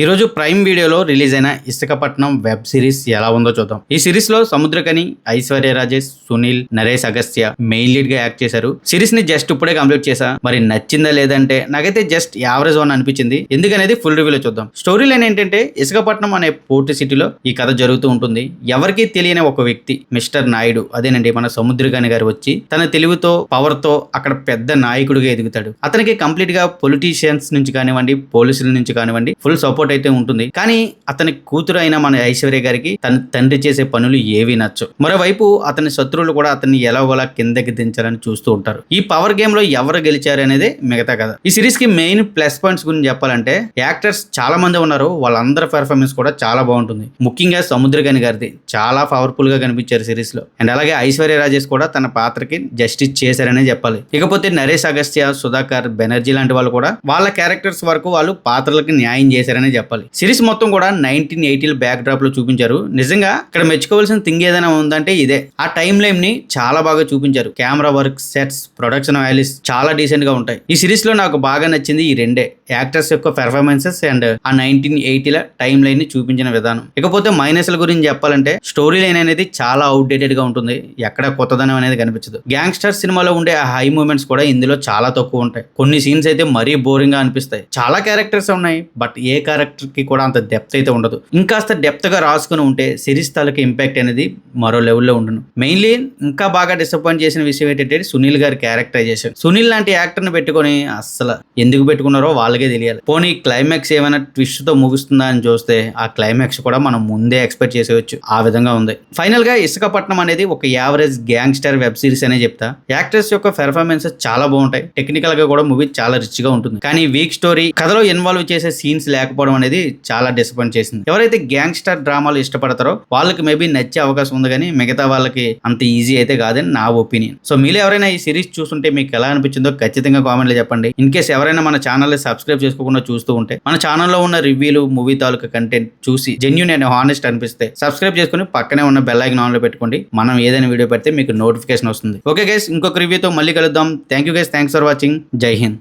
ఈ రోజు ప్రైమ్ వీడియోలో రిలీజ్ అయిన ఇసుకపట్నం వెబ్ సిరీస్ ఎలా ఉందో చూద్దాం. ఈ సిరీస్ లో సముద్రకని, ఐశ్వర్య రాజేష్, సునీల్, నరేష్ అగస్త్య మెయిన్ లీడ్ గా యాక్ట్ చేశారు. సిరీస్ ని జస్ట్ ఇప్పుడే కంప్లీట్ చేశా. మరి నచ్చిందా లేదంటే నాకైతే జస్ట్ యావరేజ్ వన్ అనిపించింది. ఎందుకనేది ఫుల్ రివ్యూలో చూద్దాం. స్టోరీ లైన్ ఏంటంటే ఇసుకపట్నం అనే పోర్ట్ సిటీలో ఈ కథ జరుగుతూ ఉంటుంది. ఎవరికీ తెలియని ఒక వ్యక్తి మిస్టర్ నాయుడు, అదేనండి మన సముద్రకని గారు వచ్చి తన తెలివితో పవర్ తో అక్కడ పెద్ద నాయకుడిగా ఎదుగుతాడు. అతనికి కంప్లీట్ గా పొలిటీషియన్స్ నుంచి కానివ్వండి, పోలీసుల నుంచి కానివ్వండి ఫుల్ సపోర్ట్ అయితే ఉంటుంది. కానీ అతని కూతురు అయిన మన ఐశ్వర్య గారికి తన తండ్రి చేసే పనులు ఏవి నచ్చవు. మరోవైపు అతని శత్రువులు కూడా అతన్ని ఎలాగోలా కిందకి దించాలని చూస్తూ ఉంటారు. ఈ పవర్ గేమ్ లో ఎవరు గెలిచారు అనేది మిగతా కథ. ఈ సిరీస్ కి మెయిన్ ప్లస్ పాయింట్స్ గురించి చెప్పాలంటే యాక్టర్స్ చాలా మంది ఉన్నారు. వాళ్ళందరి పెర్ఫార్మెన్స్ కూడా చాలా బాగుంటుంది. ముఖ్యంగా సముద్రకని గారిది చాలా పవర్ఫుల్ గా కనిపించారు సిరీస్ లో. అండ్ అలాగే ఐశ్వర్య రాజేష్ కూడా తన పాత్రకి జస్టిస్ చేశారనే చెప్పాలి. ఇకపోతే నరేష్ అగస్త్య, సుధాకర్ బెనర్జీ లాంటి వాళ్ళు కూడా వాళ్ళ క్యారెక్టర్స్ వరకు వాళ్ళు పాత్రలకి న్యాయం చేశారనే చెప్పాలి. సిరీస్ మొత్తం కూడా 1980 బ్యాక్ డ్రాప్ లో చూపించారు. నిజంగా ఇక్కడ మెచ్చుకోవాల్సిన థింగ్ ఏదైనా ఉందంటే ఇదే. ఆ టైం లైన్ ని చాలా బాగా చూపించారు. Camera work, sets, production values చాలా డీసెంట్ గా ఉంటాయి. ఈ సిరీస్ లో నాకు బాగా నచ్చింది ఈ రెండే, యాక్టర్స్ యొక్క పెర్ఫార్మెన్సెస్ అండ్ ఆ 1980 టైం లైన్ ని చూపించిన విధానం. ఇకపోతే మైనస్ల గురించి చెప్పాలంటే స్టోరీ లైన్ అనేది చాలా అవుట్డేటెడ్ గా ఉంటుంది. ఎక్కడ కొత్తదనం అనేది కనిపించదు. గ్యాంగ్స్టర్ సినిమాలో ఉండే ఆ హై మూమెంట్స్ కూడా ఇందులో చాలా తక్కువ ఉంటాయి. కొన్ని సీన్స్ అయితే మరీ బోరింగ్ గా అనిపిస్తాయి. చాలా క్యారెక్టర్స్ ఉన్నాయి, బట్ ఏ క్యారెక్టర్ కి కూడా అంత డెప్త్ అయితే ఉండదు. ఇంకాస్త డెప్త్ గా రాసుకుని ఉంటే సిరీస్ తాలూకు ఇంపాక్ట్ అనేది మరో లెవెల్లో ఉండును. మెయిన్లీ ఇంకా బాగా డిసప్పాయింట్ చేసిన విషయం ఏంటంటే సునీల్ గారి క్యారెక్టరైజేషన్. సునీల్ లాంటి యాక్టర్ ని పెట్టుకొని అస్సలు ఎందుకు పెట్టుకున్నారో వాళ్ళకే తెలియాలి. పోనీ క్లైమాక్స్ ఏమైనా ట్విస్ట్ తో ముగుస్తుందా అని చూస్తే ఆ క్లైమాక్స్ కూడా మనం ముందే ఎక్స్పెక్ట్ చేసేవచ్చు. ఆ విధంగా ఉంది. ఫైనల్ గా ఇసుకపట్నం అనేది ఒక యావరేజ్ గ్యాంగ్స్టర్ వెబ్ సిరీస్ అనే చెప్తా. యాక్టర్స్ యొక్క పెర్ఫార్మెన్సెస్ చాలా బాగుంటాయి. టెక్నికల్ గా కూడా మూవీ చాలా రిచ్ గా ఉంటుంది. కానీ వీక్ స్టోరీ, కథలో ఇన్వాల్వ్ చేసే సీన్స్ లేకపోవడం అనేది చాలా డిసప్పాయింట్ చేసింది. ఎవరైతే గ్యాంగ్స్టర్ డ్రామాలు ఇష్టపడతారో వాళ్ళకి మేబీ నచ్చే అవకాశం ఉంది, కానీ మిగతా వాళ్ళకి అంత ఈజీ అయితే కాదని నా ఒపీనియన్. సో మీరు ఎవరైనా ఈ సిరీస్ చూస్తుంటే మీకు ఎలా అనిపించిందో ఖచ్చితంగా కామెంట్లో చెప్పండి. ఇన్ కేస్ ఎవరైనా మన ఛానల్ సబ్స్క్రైబ్ చేసుకోకుండా చూస్తూ ఉంటే మన ఛానల్లో ఉన్న రివ్యూలు, మూవీ తాలూకా కంటెంట్ చూసి జెన్యూన్ అండ్ హానెస్ట్ అనిపిస్తే సబ్స్క్రైబ్ చేసుకుని పక్కనే ఉన్న బెల్ ఐకాన్ ఆన్ లో పెట్టుకోండి. మనం ఏదైనా వీడియో పెడితే మీకు నోటిఫికేషన్ వస్తుంది. ఓకే గైస్, ఇంకొక రివ్యూతో మళ్ళీ కలుద్దాం. Thank you guys, thanks for watching. జై హింద్.